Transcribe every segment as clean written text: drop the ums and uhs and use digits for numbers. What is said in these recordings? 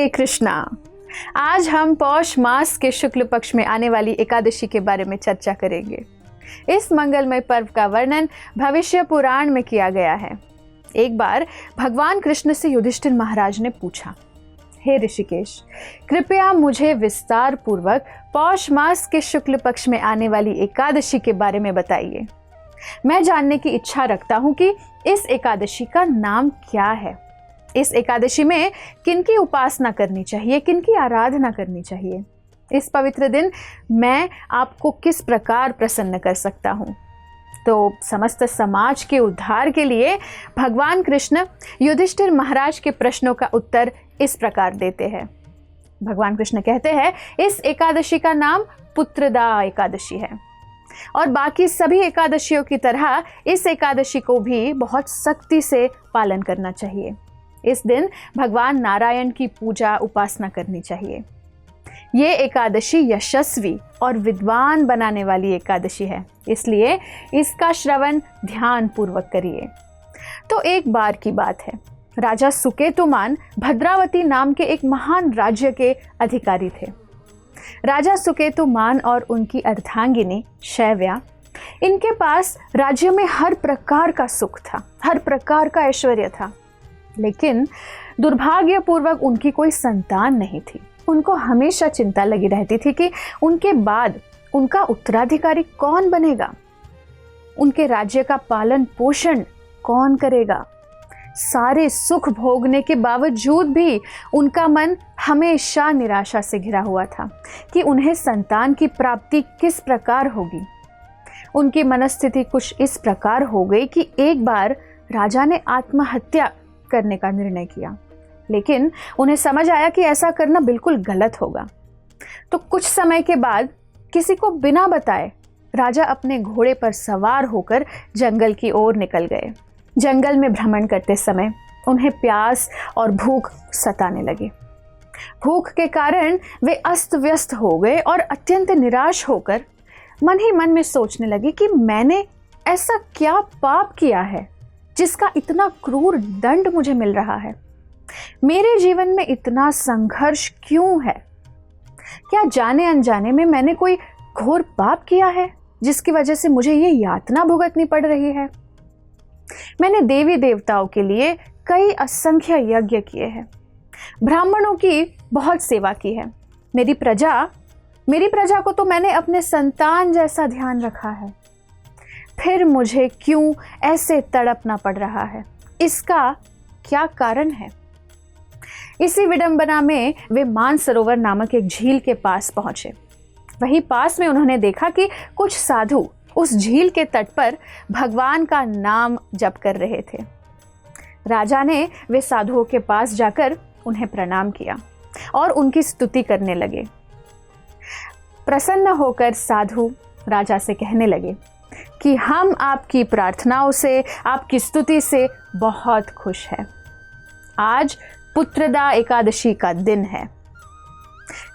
हरे कृष्णा। आज हम पौष मास के शुक्ल पक्ष में आने वाली एकादशी के बारे में चर्चा करेंगे। इस मंगलमय पर्व का वर्णन भविष्य पुराण में किया गया है। एक बार भगवान कृष्ण से युधिष्ठिर महाराज ने पूछा, हे ऋषिकेश, कृपया मुझे विस्तार पूर्वक पौष मास के शुक्ल पक्ष में आने वाली एकादशी के बारे में बताइए। मैं जानने की इच्छा रखता हूँ कि इस एकादशी का नाम क्या है। इस एकादशी में किनकी उपासना करनी चाहिए, किनकी आराधना करनी चाहिए। इस पवित्र दिन मैं आपको किस प्रकार प्रसन्न कर सकता हूँ। तो समस्त समाज के उद्धार के लिए भगवान कृष्ण युधिष्ठिर महाराज के प्रश्नों का उत्तर इस प्रकार देते हैं। भगवान कृष्ण कहते हैं, इस एकादशी का नाम पुत्रदा एकादशी है और बाकी सभी एकादशियों की तरह इस एकादशी को भी बहुत सख्ती से पालन करना चाहिए। इस दिन भगवान नारायण की पूजा उपासना करनी चाहिए। ये एकादशी यशस्वी और विद्वान बनाने वाली एकादशी है, इसलिए इसका श्रवण ध्यान पूर्वक करिए। तो एक बार की बात है, राजा सुकेतुमान भद्रावती नाम के एक महान राज्य के अधिकारी थे। राजा सुकेतुमान और उनकी अर्धांगिनी शैव्या, इनके पास राज्य में हर प्रकार का सुख था, हर प्रकार का ऐश्वर्य था, लेकिन दुर्भाग्यपूर्वक उनकी कोई संतान नहीं थी। उनको हमेशा चिंता लगी रहती थी कि उनके बाद उनका उत्तराधिकारी कौन बनेगा, उनके राज्य का पालन पोषण कौन करेगा। सारे सुख भोगने के बावजूद भी उनका मन हमेशा निराशा से घिरा हुआ था कि उन्हें संतान की प्राप्ति किस प्रकार होगी। उनकी मनस्थिति कुछ इस प्रकार हो गई कि एक बार राजा ने आत्महत्या करने का निर्णय किया, लेकिन उन्हें समझ आया कि ऐसा करना बिल्कुल गलत होगा। तो कुछ समय के बाद किसी को बिना बताए राजा अपने घोड़े पर सवार होकर जंगल की ओर निकल गए। जंगल में भ्रमण करते समय उन्हें प्यास और भूख सताने लगी। भूख के कारण वे अस्त व्यस्त हो गए और अत्यंत निराश होकर मन ही मन में सोचने लगे कि मैंने ऐसा क्या पाप किया है जिसका इतना क्रूर दंड मुझे मिल रहा है। मेरे जीवन में इतना संघर्ष क्यों है? क्या जाने अनजाने में मैंने कोई घोर पाप किया है जिसकी वजह से मुझे ये यातना भुगतनी पड़ रही है? मैंने देवी देवताओं के लिए कई असंख्य यज्ञ किए हैं, ब्राह्मणों की बहुत सेवा की है। मेरी प्रजा को तो मैंने अपने संतान जैसा ध्यान रखा है, फिर मुझे क्यों ऐसे तड़पना पड़ रहा है? इसका क्या कारण है? इसी विडंबना में वे मानसरोवर नामक एक झील के पास पहुंचे। वहीं पास में उन्होंने देखा कि कुछ साधु उस झील के तट पर भगवान का नाम जप कर रहे थे। राजा ने वे साधुओं के पास जाकर उन्हें प्रणाम किया और उनकी स्तुति करने लगे। प्रसन्न होकर साधु राजा से कहने लगे कि हम आपकी प्रार्थनाओं से, आपकी स्तुति से बहुत खुश हैं। आज पुत्रदा एकादशी का दिन है।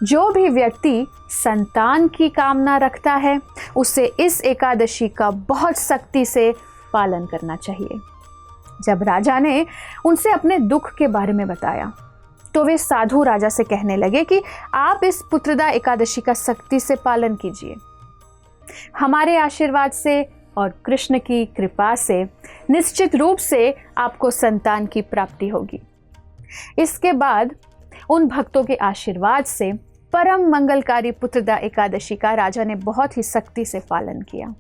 जो भी व्यक्ति संतान की कामना रखता है, उसे इस एकादशी का बहुत सख्ती से पालन करना चाहिए। जब राजा ने उनसे अपने दुख के बारे में बताया, तो वे साधु राजा से कहने लगे कि आप इस पुत्रदा एकादशी का सख्ती से पालन कीजिए। हमारे आशीर्वाद से और कृष्ण की कृपा से निश्चित रूप से आपको संतान की प्राप्ति होगी। इसके बाद उन भक्तों के आशीर्वाद से परम मंगलकारी पुत्रदा एकादशी का राजा ने बहुत ही सख्ती से पालन किया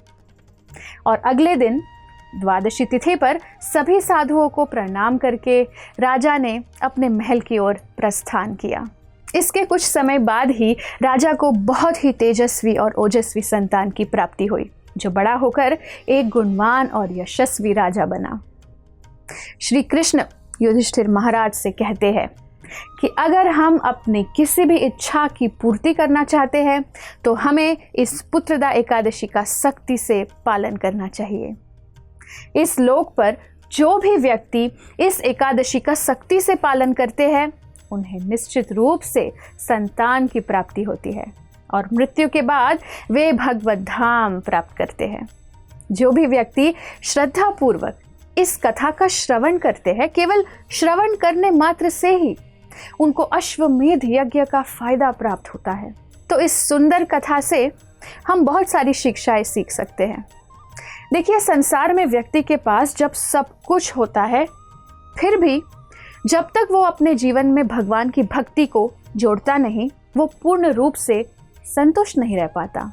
और अगले दिन द्वादशी तिथि पर सभी साधुओं को प्रणाम करके राजा ने अपने महल की ओर प्रस्थान किया। इसके कुछ समय बाद ही राजा को बहुत ही तेजस्वी और ओजस्वी संतान की प्राप्ति हुई, जो बड़ा होकर एक गुणवान और यशस्वी राजा बना। श्री कृष्ण युधिष्ठिर महाराज से कहते हैं कि अगर हम अपनी किसी भी इच्छा की पूर्ति करना चाहते हैं तो हमें इस पुत्रदा एकादशी का सख्ती से पालन करना चाहिए। इस लोक पर जो भी व्यक्ति इस एकादशी का सख्ती से पालन करते हैं, उन्हें निश्चित रूप से संतान की प्राप्ति होती है और मृत्यु के बाद वे भगवत धाम प्राप्त करते हैं। जो भी व्यक्ति श्रद्धापूर्वक इस कथा का श्रवण करते हैं, केवल श्रवण करने मात्र से ही उनको अश्वमेध यज्ञ का फायदा प्राप्त होता है। तो इस सुंदर कथा से हम बहुत सारी शिक्षाएं सीख सकते हैं। देखिए, संसार में व्यक्ति के पास जब सब कुछ होता है, फिर भी जब तक वो अपने जीवन में भगवान की भक्ति को जोड़ता नहीं, वो पूर्ण रूप से संतुष्ट नहीं रह पाता।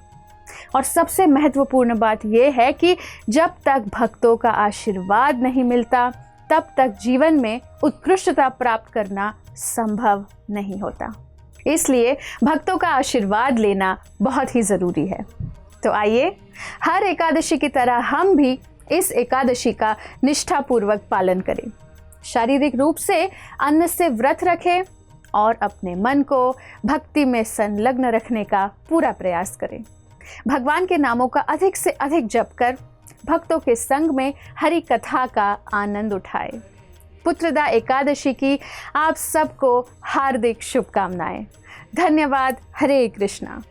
और सबसे महत्वपूर्ण बात यह है कि जब तक भक्तों का आशीर्वाद नहीं मिलता, तब तक जीवन में उत्कृष्टता प्राप्त करना संभव नहीं होता। इसलिए भक्तों का आशीर्वाद लेना बहुत ही ज़रूरी है। तो आइए, हर एकादशी की तरह हम भी इस एकादशी का निष्ठापूर्वक पालन करें। शारीरिक रूप से अन्न से व्रत रखें और अपने मन को भक्ति में संलग्न रखने का पूरा प्रयास करें। भगवान के नामों का अधिक से अधिक जप कर भक्तों के संग में हरि कथा का आनंद उठाएं। पुत्रदा एकादशी की आप सबको हार्दिक शुभकामनाएं। धन्यवाद। हरे कृष्णा।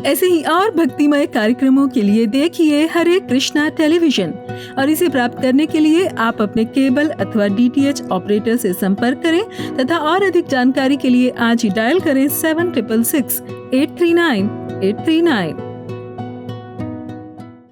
ऐसे ही और भक्तिमय कार्यक्रमों के लिए देखिए हरे कृष्णा टेलीविजन, और इसे प्राप्त करने के लिए आप अपने केबल अथवा DTH ऑपरेटर से संपर्क करें तथा और अधिक जानकारी के लिए आज ही डायल करें 7666 839 839।